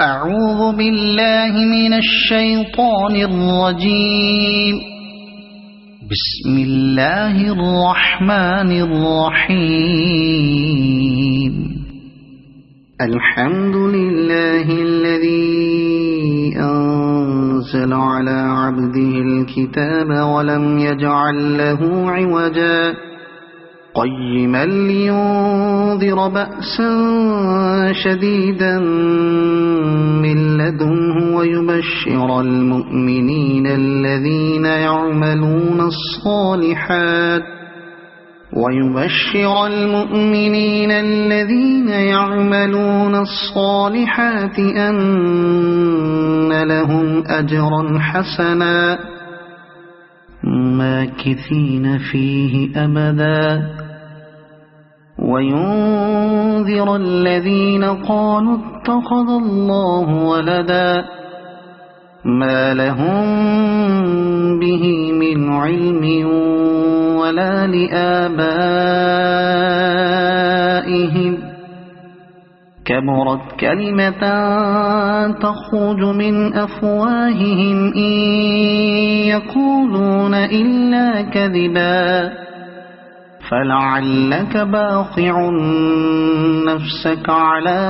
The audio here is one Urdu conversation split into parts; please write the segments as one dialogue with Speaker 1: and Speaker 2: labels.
Speaker 1: أعوذ بالله من الشيطان الرجيم. بسم الله الرحمن الرحيم. الحمد لله الذي أنزل على عبده الكتاب ولم يجعل له عوجا قيما لينذر بأسا شديدا من لدنه ويبشر المؤمنين الذين يعملون الصالحات أن لهم أجرا حسنا ماكثين فيه أبدا وينذر الذين قالوا اتخذ الله ولدا ما لهم به من علم ولا لآبائهم كبرت كلمة تخرج من أفواههم إن يقولون إلا كذبا فلعلك باخع نفسك على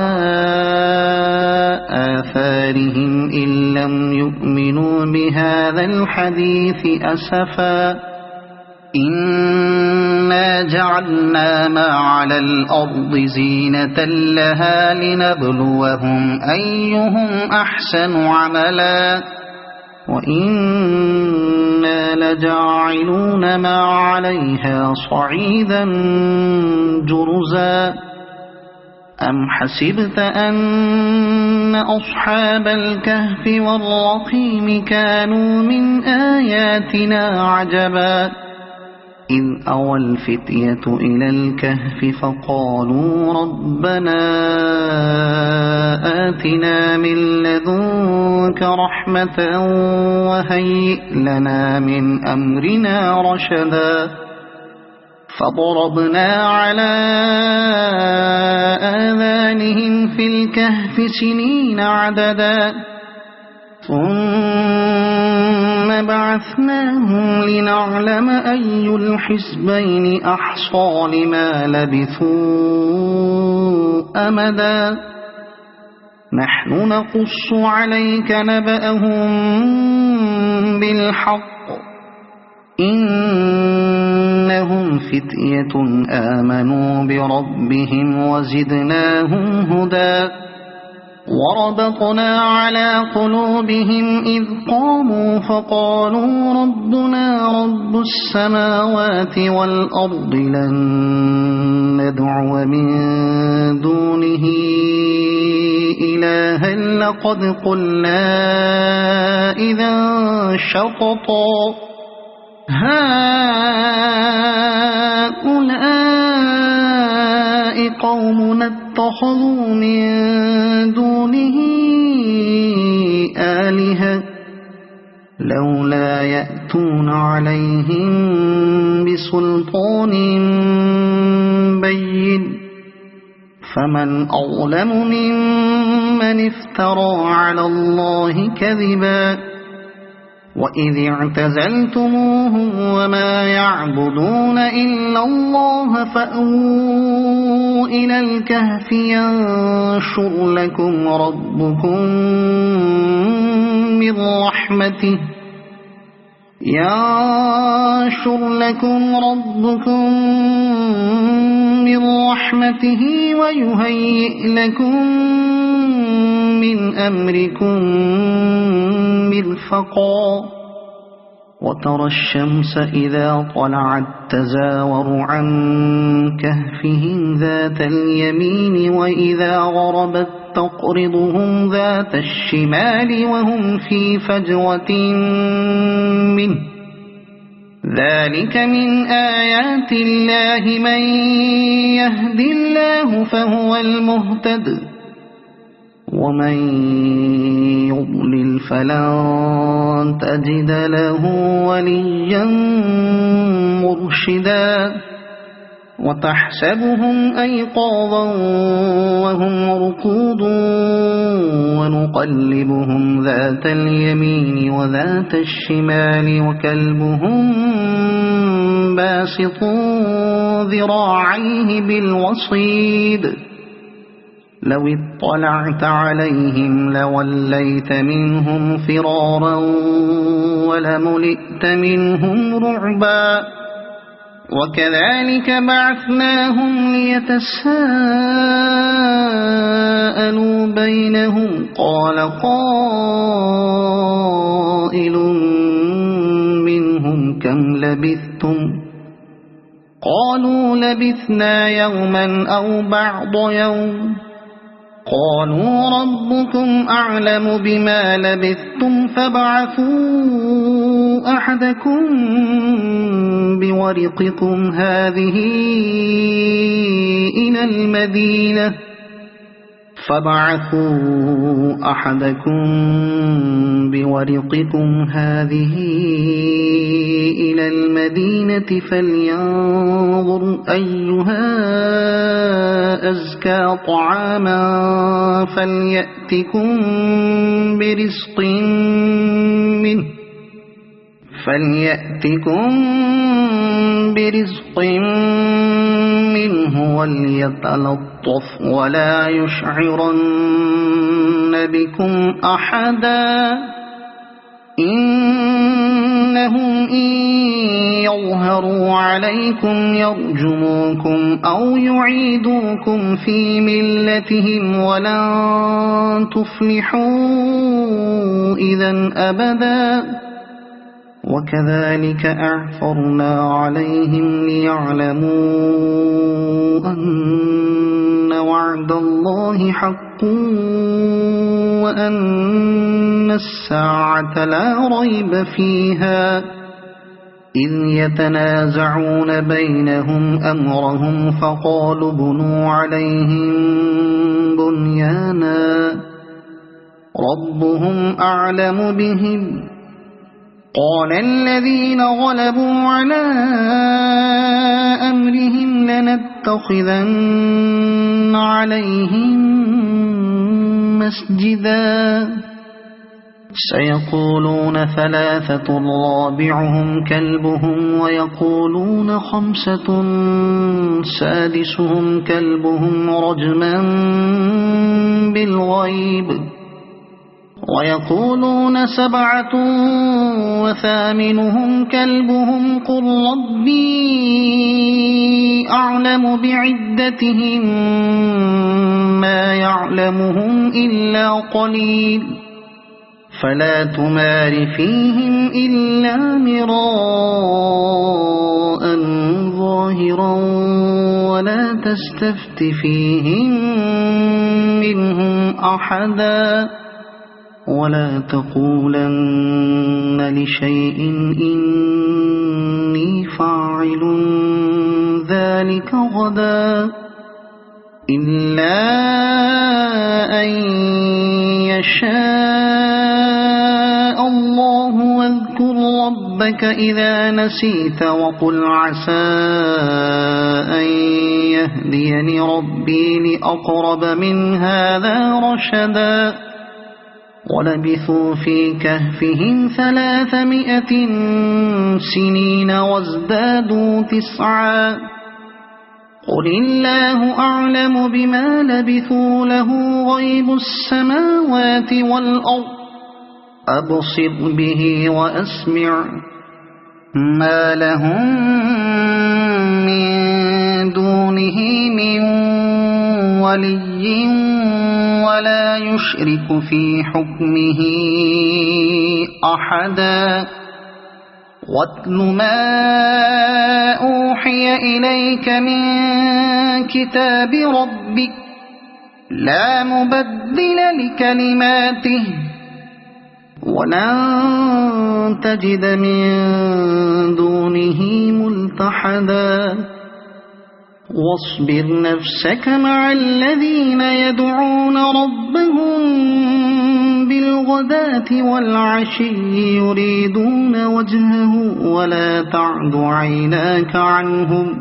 Speaker 1: آثارهم إن لم يؤمنوا بهذا الحديث أسفا إنا جعلنا ما على الأرض زينة لها لنبلوهم أيهم أحسن عملا وإنا لجاعلون ما عليها صعيدا جرزا أم حسبت أن أصحاب الكهف والرقيم كانوا من آياتنا عجبا إذ أوى الفتية إلى الكهف فقالوا ربنا آتنا من لدنك رحمة وهيئ لنا من أمرنا رشدا فضربنا على آذانهم في الكهف سنين عددا ثم بعثناهم لنعلم أي الحزبين أحصى لما لبثوا أمدا نحن نقص عليك نبأهم بالحق إنهم فتية آمنوا بربهم وزدناهم هدى وربطنا على قلوبهم إذ قاموا فقالوا ربنا رب السماوات والأرض لن ندعو من دونه إلها لقد قلنا إذا شططا هؤلاء قومنا اتخذوا من دونه آلهة لولا يأتون عليهم بسلطان بين فمن أظلم ممن افترى على الله كذبا وإذ اعتزلتموهم وما يعبدون إلا الله فأووا إلى الكهف ينشر لكم ربكم من رحمته ويهيئ لكم من أمركم مرفقا وترى الشمس إذا طلعت تزاور عن كهفهم ذات اليمين وإذا غربت تقرضهم ذات الشمال وهم في فجوة منه ذلك من آيات الله من يهد الله فهو المهتد ومن يضلل فلن تجد له وليا مرشدا وتحسبهم أيقاظا وهم رقود ونقلبهم ذات اليمين وذات الشمال وكلبهم باسط ذراعيه بالوصيد لو اطلعت عليهم لوليت منهم فرارا ولملئت منهم رعبا وكذلك بعثناهم ليتساءلوا بينهم قال قائل منهم كم لبثتم قالوا لبثنا يوما أو بعض يوم قالوا ربكم أعلم بما لبثتم فابعثوا أحدكم بورقكم هذه إلى المدينة فلينظر أيها أزكى طعاما فليأتكم برزق منه وليتلطف ولا يشعرن بكم أحدا إنهم إن يظهروا عليكم يرجموكم أو يعيدوكم في ملتهم ولن تفلحوا إذا أبدا وكذلك أعثرنا عليهم ليعلموا أن وعد الله حق وأن الساعة لا ريب فيها إذ يتنازعون بينهم أمرهم فقالوا بنوا عليهم بنيانا ربهم أعلم بهم قال الذين غلبوا على أمرهم لنتخذن عليهم مسجدا سيقولون ثلاثة رابعهم كلبهم ويقولون خمسة سادسهم كلبهم رجما بالغيب ويقولون سبعة وثامنهم كلبهم قل ربي أعلم بعدتهم ما يعلمهم إلا قليل فلا تمار فيهم إلا مراء ظاهرا ولا تستفت فيهم منهم أحدا ولا تقولن لشيء إني فاعل ذلك غدا إلا أن يشاء الله واذكر ربك إذا نسيت وقل عسى أن يهديني ربي لأقرب من هذا رشدا ولبثوا في كهفهم 300 سنين وازدادوا 9 قل الله أعلم بما لبثوا له غيب السماوات والأرض أبصر به وأسمع ما لهم من دونه من ولي ولا يشرك في حكمه أحدا واتل ما أوحي إليك من كتاب ربك لا مبدل لكلماته ولن تجد من دونه ملتحدا واصبر نفسك مع الذين يدعون ربهم بالغداة والعشي يريدون وجهه ولا تعد عيناك عنهم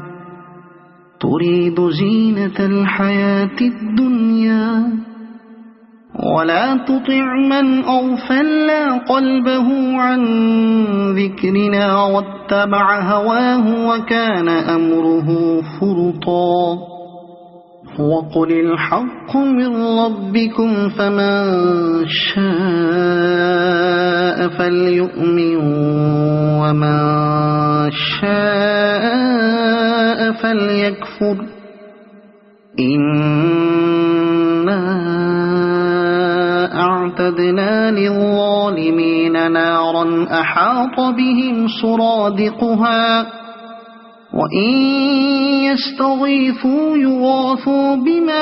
Speaker 1: تريد زينة الحياة الدنيا ولا تطع من أغفلنا قلبه عن ذكرنا واتبع هواه وكان أمره فرطا وقل الحق من ربكم فمن شاء فليؤمن ومن شاء فليكفر إنا أعتدنا للظالمين نارا أحاط بهم سرادقها وإن يستغيثوا يغاثوا بماء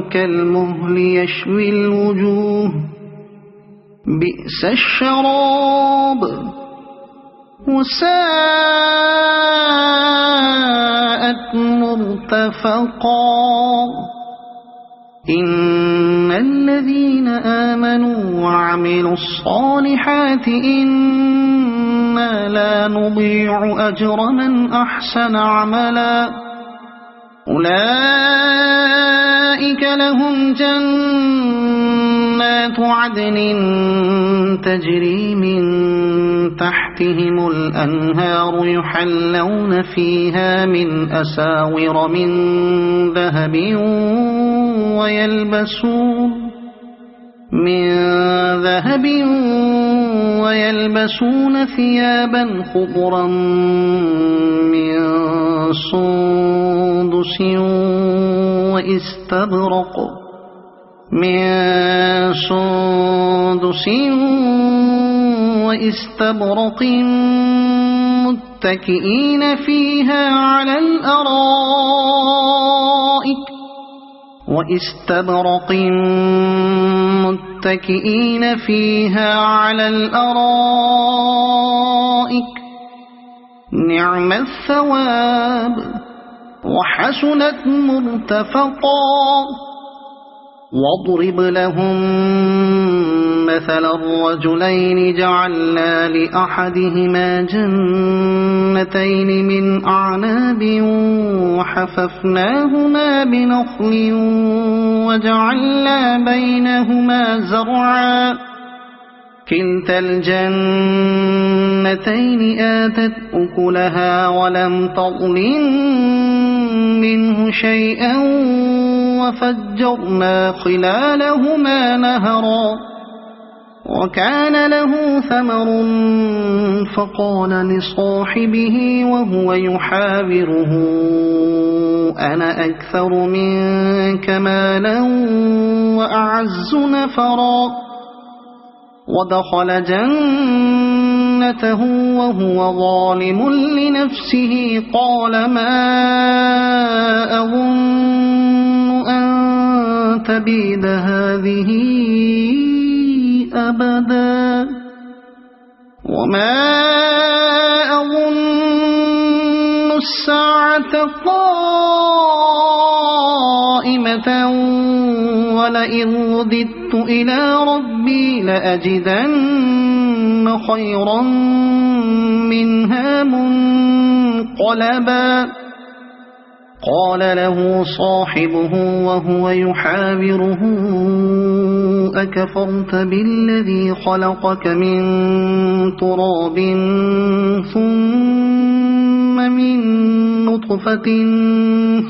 Speaker 1: كالمهل يشوي الوجوه بئس الشراب وساءت مرتفقا إن الذين آمنوا وعملوا الصالحات إنا لا نضيع أجر من أحسن عملا أولئك لهم جنات عدن تجري من تحتهم الأنهار يحلون فيها من أساور من ذهب ويلبسون ثيابا خضرا من سندس وإستبرق متكئين فيها على الأرائك نعم الثواب وحسنت مرتفقا واضرب لهم مثل الرجلين جعلنا لأحدهما جنتين من أعناب وحففناهما بنخل وجعلنا بينهما زرعا كلتا الجنتين آتت أكلها ولم تظلم منه شيئا وفجرنا خلالهما نهرا وكان له ثمر فقال لصاحبه وهو يحاوره أنا أكثر منك مالا وأعز نفرا ودخل جنته وهو ظالم لنفسه قال ما أظن أن تبيد هذه أبدا وما أظن الساعة قائمة ولئن رددت إلى ربي لأجدن خيرا منها منقلبا قال له صاحبه وهو يحاوره أكفرت بالذي خلقك من تراب ثم من نطفة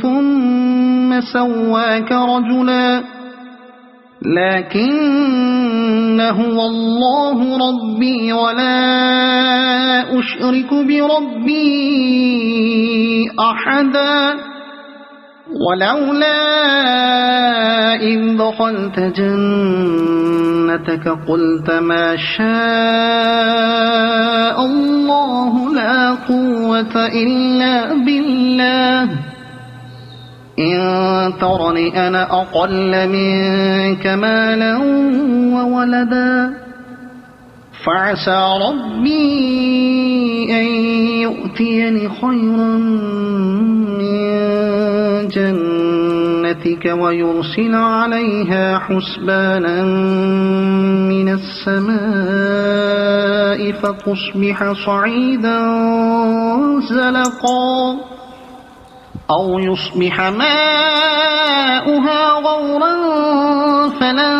Speaker 1: ثم سواك رجلا لكن هو الله ربي ولا أشرك بربي أحدا ولولا إذ دخلت جنتك قلت ما شاء الله لا قوة إلا بالله إن ترني أنا أقل منك مالا وولدا فعسى ربي أن يؤتيني خيرا من جنتك برحمتك ويرسل عليها حسبانا من السماء فتصبح صعيدا زلقا أو يصبح ماؤها غورا فلن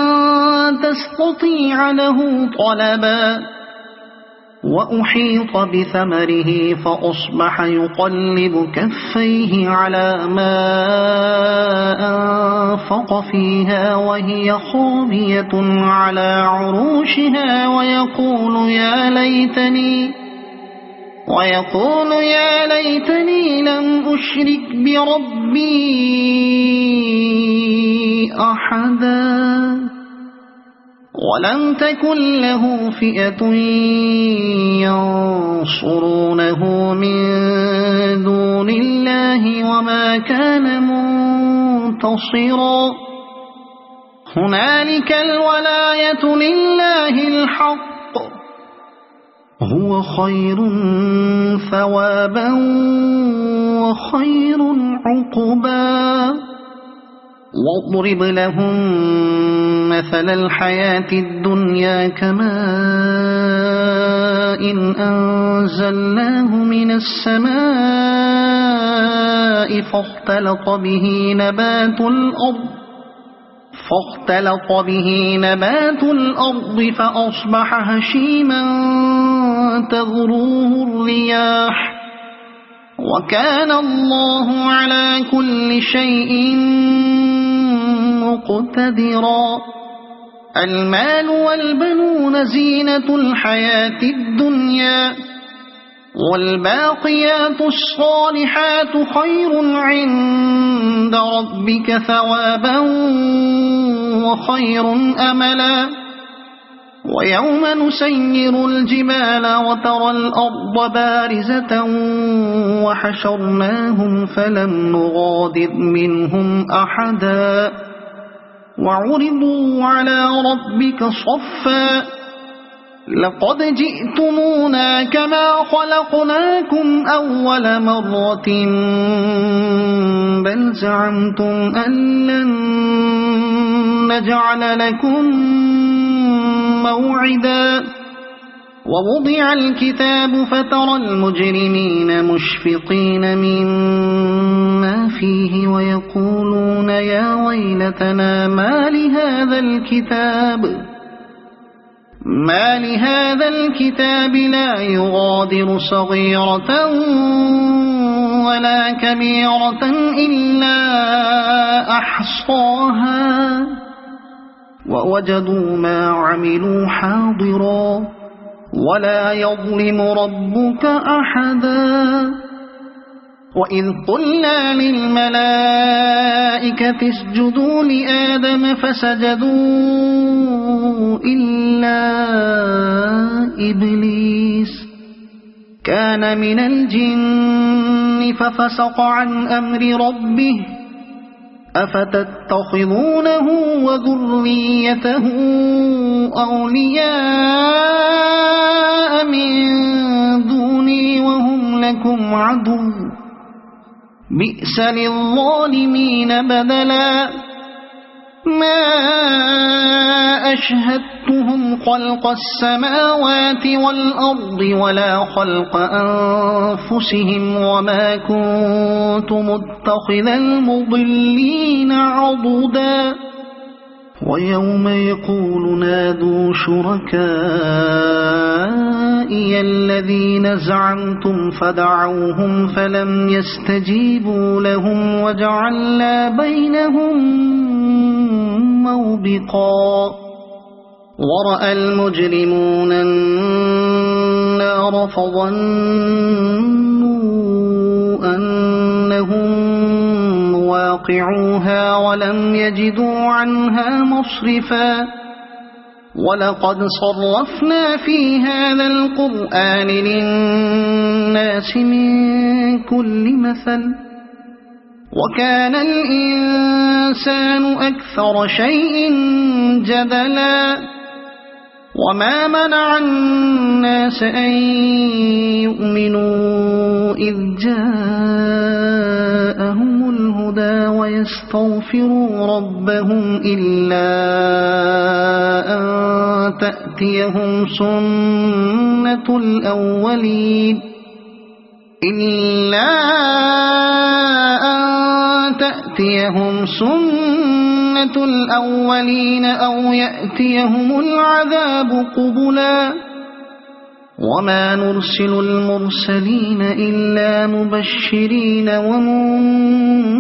Speaker 1: تستطيع له طلبا وأحيط بثمره فأصبح يقلب كفيه على ما أنفق فيها وهي خاوية على عروشها ويقول يا ليتني لم أشرك بربي أحدا ولم تكن له فئة ينصرونه من دون الله وما كان منتصرا هنالك الولاية لله الحق هو خير ثوابا وخير عقبا واضرب لهم مثل الحياة الدنيا كماء إن أنزلناه من السماء فاختلط به نبات الأرض فأصبح هشيما تذروه الرياح وكان الله على كل شيء مقتدرا المال والبنون زينة الحياة الدنيا والباقيات الصالحات خير عند ربك ثوابا وخير أملا ويوم نسير الجبال وترى الأرض بارزة وحشرناهم فلم نغادر منهم أحدا وعرضوا على ربك صفا لقد جئتمونا كما خلقناكم أول مرة بل زعمتم أن لن نجعل لكم موعدا ووضع الكتاب فترى المجرمين مشفقين مما فيه ويقولون يا ويلتنا ما لهذا الكتاب لا يغادر صغيرة ولا كبيرة إلا أحصاها ووجدوا ما عملوا حاضرا ولا يظلم ربك أحدا وإذ قلنا للملائكة اسجدوا لآدم فسجدوا إلا إبليس كان من الجن ففسق عن أمر ربه أفتتخذونه وذريته أولياء من دوني وهم لكم عدو بئس للظالمين بدلا ما أشهدتهم خلق السماوات والأرض ولا خلق أنفسهم وما كنت متخذ المضلين عضدا ويوم يقول نادوا شركائي الذين زعمتم فدعوهم فلم يستجيبوا لهم وجعلنا بينهم موبقا ورأى المجرمون النار فظنوا أنهم واقعوها ولم يجدوا عنها مصرفا ولقد صرفنا في هذا القرآن للناس من كل مثل وكان الإنسان أكثر شيء جدلا وما منع الناس أن يؤمنوا إذ جاءهم الهدى الهدى ويستغفروا ربهم إلا أن تأتيهم سنة الأولين أو يأتيهم العذاب قبلا وما نرسل المرسلين إلا مبشرين ومنذرين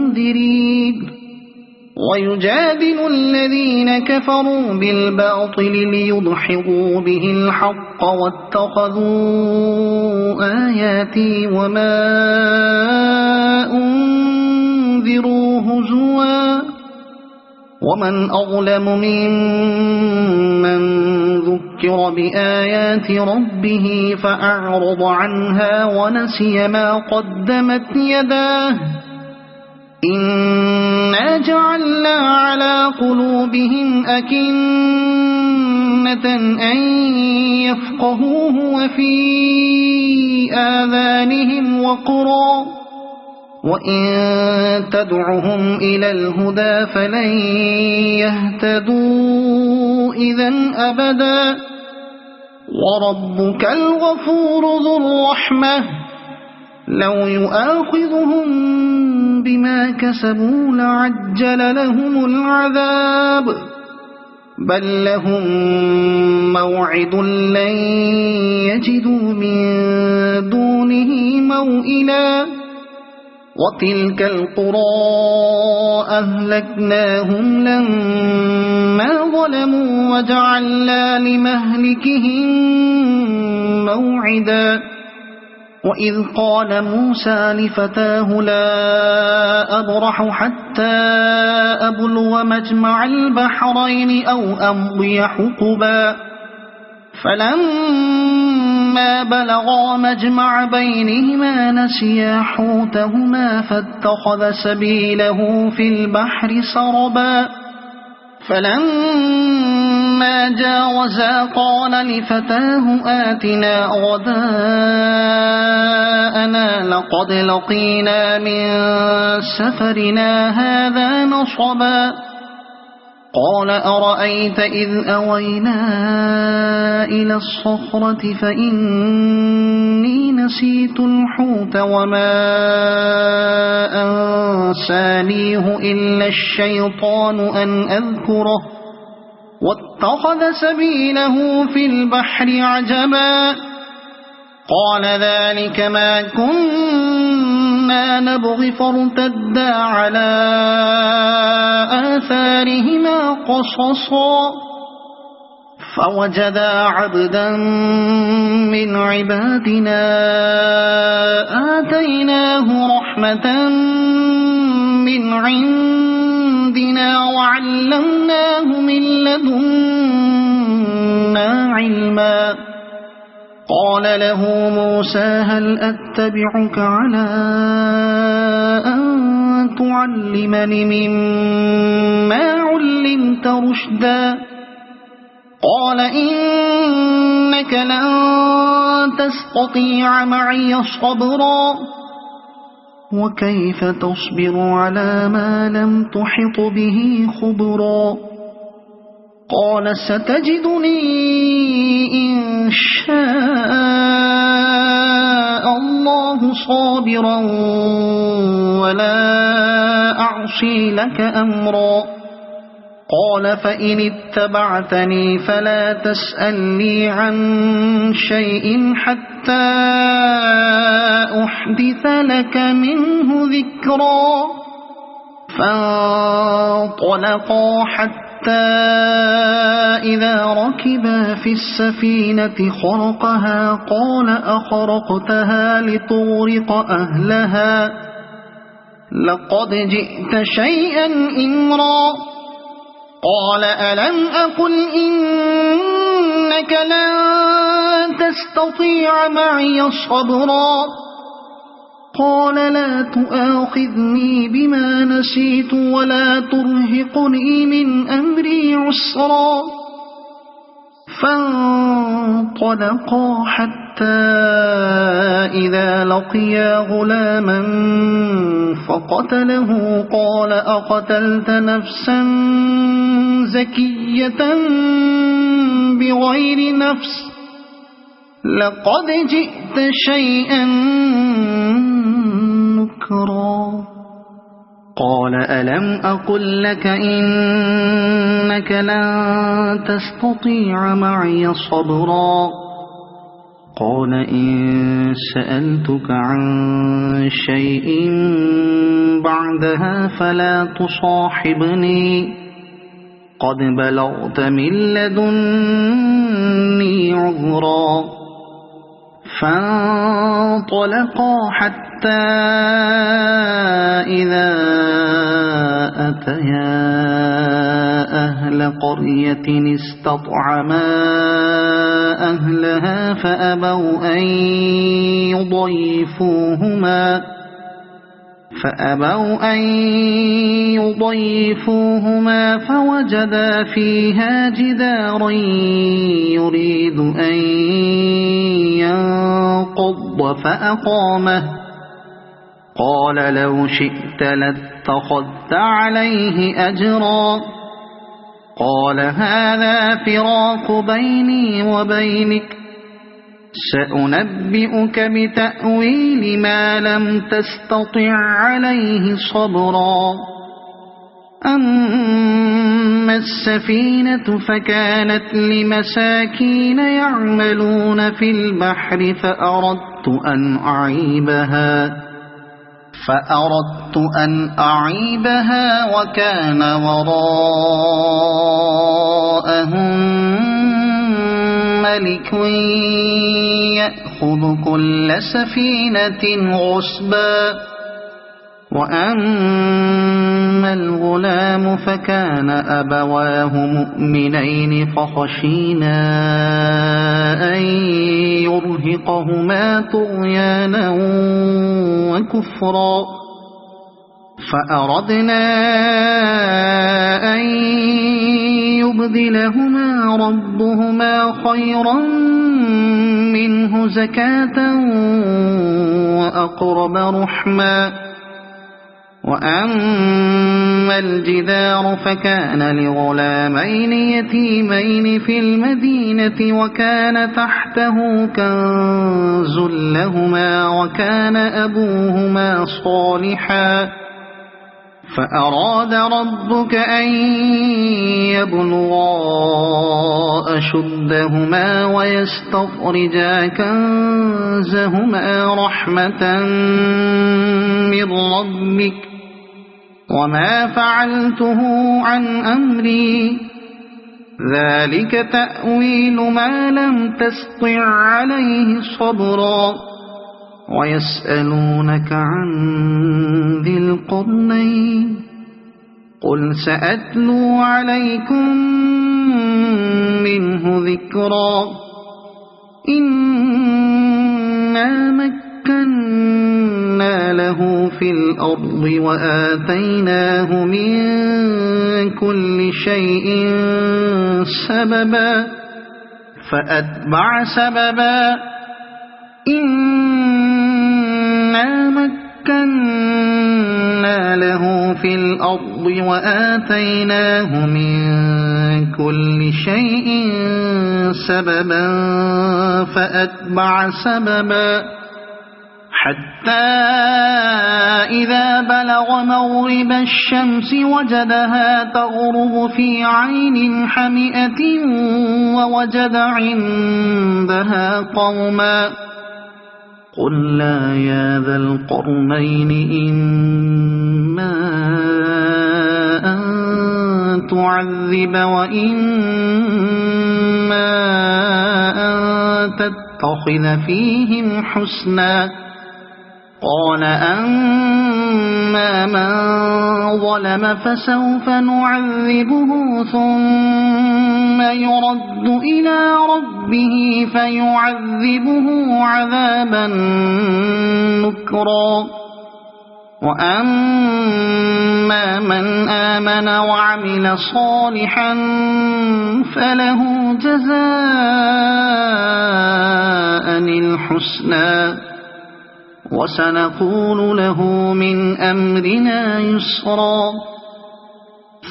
Speaker 1: ويجادل الذين كفروا بالباطل ليدحضوا به الحق واتخذوا آياتي وما أنذروا هزوا ومن أظلم ممن ذكر بآيات ربه فأعرض عنها ونسي ما قدمت يداه إنا جعلنا على قلوبهم أكنة أن يفقهوه وفي آذانهم وقرا وإن تدعهم إلى الهدى فلن يهتدوا إذن أبدا وربك الغفور ذو الرحمة لو يؤاخذهم بما كسبوا لعجل لهم العذاب بل لهم موعد لن يجدوا من دونه موئلا وتلك القرى أهلكناهم لما ظلموا وجعلنا لمهلكهم موعدا وإذ قال موسى لفتاه لا أبرح حتى أبلغ مجمع البحرين أو أمضي حقبا فلما بلغا مجمع بينهما نسيا حوتهما فاتخذ سبيله في البحر سربا فلما جاوزا قال لفتاه آتنا غداءنا لقد لقينا من سفرنا هذا نصبا قال أرأيت إذ أوينا إلى الصخرة فإني نسيت الحوت وما أنسانيه إلا الشيطان أن أذكره واتخذ سبيله في البحر عجبا قال ذلك ما كنا نبغي فارتدا على آثارهما قصصا فوجدا عبدا من عبادنا آتيناه رحمة من عندنا وعلمناه من لدنا علما قال له موسى هل أتبعك على أن تعلمني مما علمت رشدا قال إنك لن تستطيع معي صبرا وكيف تصبر على ما لم تحط به خبرا قال ستجدني إن شاء الله صابرا ولا أعصي لك أمرا قال فإن اتبعتني فلا تسألني عن شيء حتى أحدث لك منه ذكرا فانطلقا حتى إذا ركبا في السفينة خرقها قال أخرقتها لتغرق أهلها لقد جئت شيئا إمرا قال ألم أقل إنك لن تستطيع معي صبرا قال لا تؤاخذني بما نسيت ولا ترهقني من أمري عسرا فانطلقا حتى حتى إذا لقيا غلاما فقتله قال أقتلت نفسا زكية بغير نفس لقد جئت شيئا نكرا قال ألم أقل لك إنك لن تستطيع معي صبرا قال إن سألتك عن شيء بعدها فلا تصاحبني قد بلغت من لدني عذرا فانطلقا حتى إذا أتيا أهل قرية استطعما أهلها فأبوا أن يضيفوهما فوجدا فيها جدارا يريد أن ينقض فأقامه قال لو شئت لاتخذت عليه أجرا قال هذا فراق بيني وبينك سأنبئك بتأويل ما لم تستطع عليه صبرا أما السفينة فكانت لمساكين يعملون في البحر فأردت أن أعيبها وكان وراءهم ملك يأخذ كل سفينة غصبا وأما الغلام فكان أبواه مؤمنين فخشينا أن يرهقهما طغيانا وكفرا فأردنا أن يبدلهما ربهما خيرا منه زكاة وأقرب رحما وأما الجدار فكان لغلامين يتيمين في المدينة وكان تحته كنز لهما وكان أبوهما صالحا فأراد ربك أن يبلغا أشدهما ويستخرجا كنزهما رحمة من ربك وما فعلته عن أمري ذلك تأويل ما لم تسطع عليه صبرا ويسألونك عن ذي القرنين قل سأتلو عليكم منه ذكرا إنا مكنا له في الأرض وآتيناه من كل شيء سببا فأتبع سببا إنا مكنا له في الأرض وآتيناه من كل شيء سببا فأتبع سببا حتى إذا بلغ مغرب الشمس وجدها تغرب في عين حمئة ووجد عندها قوما قلنا يا ذا القرنين إما أن تعذب وإما أن تتخذ فيهم حسنا قال أما من ظلم فسوف نعذبه ثم يرد إلى ربه فيعذبه عذابا نكرا وأما من آمن وعمل صالحا فله جزاء الحسنى وسنقول له من أمرنا يسرا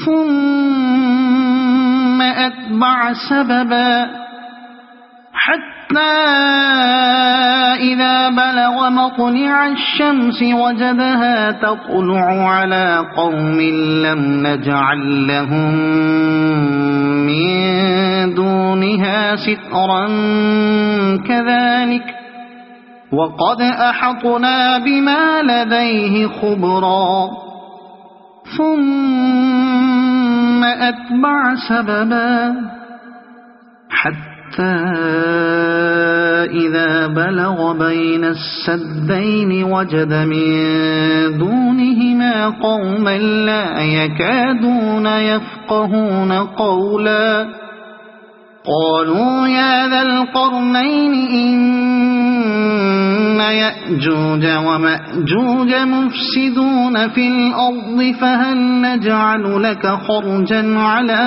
Speaker 1: ثم أتبع سببا حتى إذا بلغ مطلع الشمس وجدها تطلع على قوم لم نجعل لهم من دونها سترا كذلك وقد أحطنا بما لديه خبرا ثم أتبع سببا حتى إذا بلغ بين السدين وجد من دونهما قوما لا يكادون يفقهون قولا قالوا يا ذا القرنين إن يأجوج ومأجوج مفسدون في الأرض فهل نجعل لك خرجا على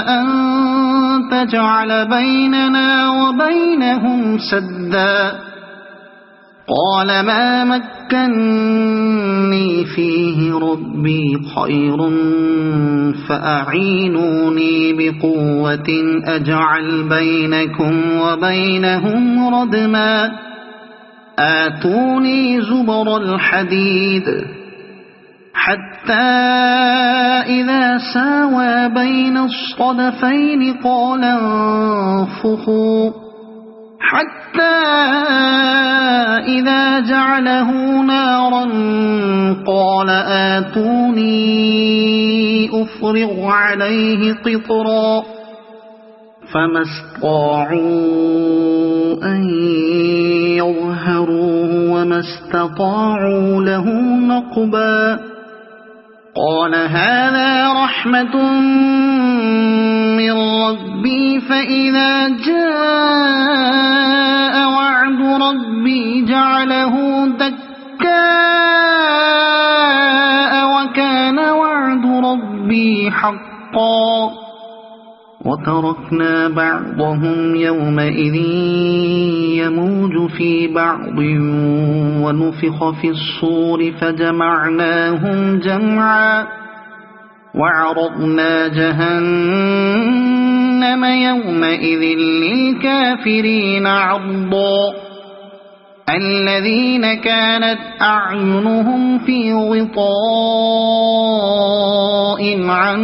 Speaker 1: أن تجعل بيننا وبينهم سدا قال ما مكني فيه ربي خير فأعينوني بقوة أجعل بينكم وبينهم ردما آتوني زبر الحديد حتى إذا ساوى بين الصدفين قال انفخوا حتى إذا جعله نارا قال آتوني أفرغ عليه قطرا فما استطاعوا أن يظهروه وما استطاعوا له نقبا قال هذا رحمة من ربي فإذا جاء وعد ربي جعله دكاء وكان وعد ربي حقا وتركنا بعضهم يومئذ يموج في بعض ونفخ في الصور فجمعناهم جمعا وعرضنا جهنم يومئذ للكافرين عرضا الذين كانت أعينهم في غطاء عن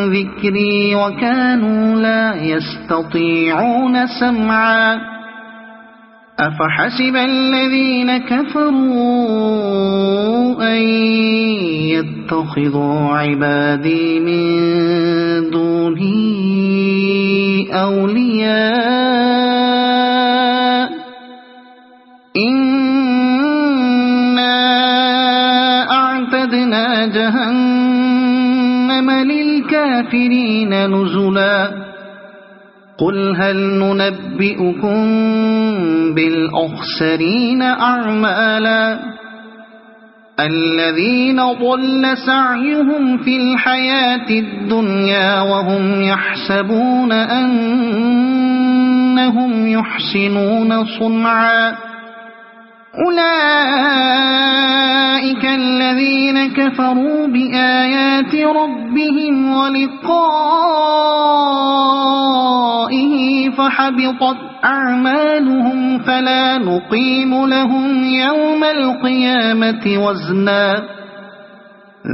Speaker 1: ذكري وكانوا لا يستطيعون سمعا أفحسب الذين كفروا أن يتخذوا عبادي من دوني أولياء إنا أعتدنا جهنم للكافرين نزلا قل هل ننبئكم بالأخسرين أعمالا الذين ضل سعيهم في الحياة الدنيا وهم يحسبون أنهم يحسنون صنعا أولئك الذين كفروا بآيات ربهم ولقائه فحبطت أعمالهم فلا نقيم لهم يوم القيامة وزنا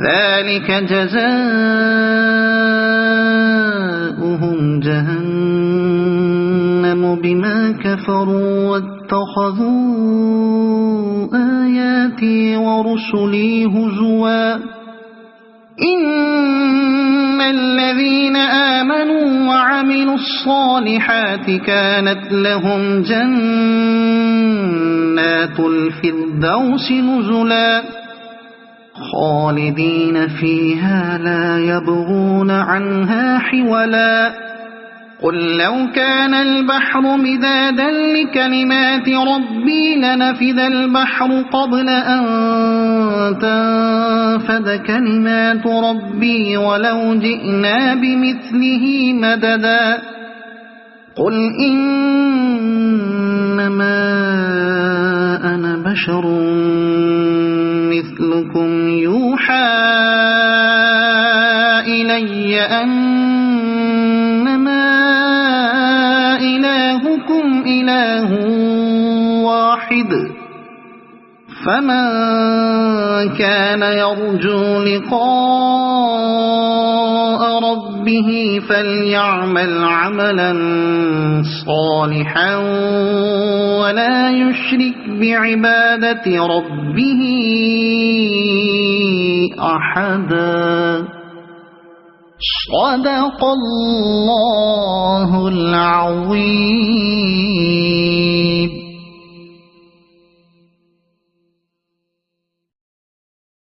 Speaker 1: ذلك جزاؤهم جهنم بما كفروا واتخذوا آياتي ورسلي هزوا إن الذين آمنوا وعملوا الصالحات كانت لهم جنات الفردوس نزلا خالدين فيها لا يبغون عنها حولا قل لو كان البحر مدادا لكلمات ربي لنفذ البحر قبل أن تنفذ كلمات ربي ولو جئنا بمثله مددا قل إنما أنا بشر مثلكم يوحى إلي أنما إلهكم إله واحد فمن كان يرجو لقاء ربه فليعمل عملا صالحا ولا يشرك بعبادة ربه أحدا. صدق الله العظيم.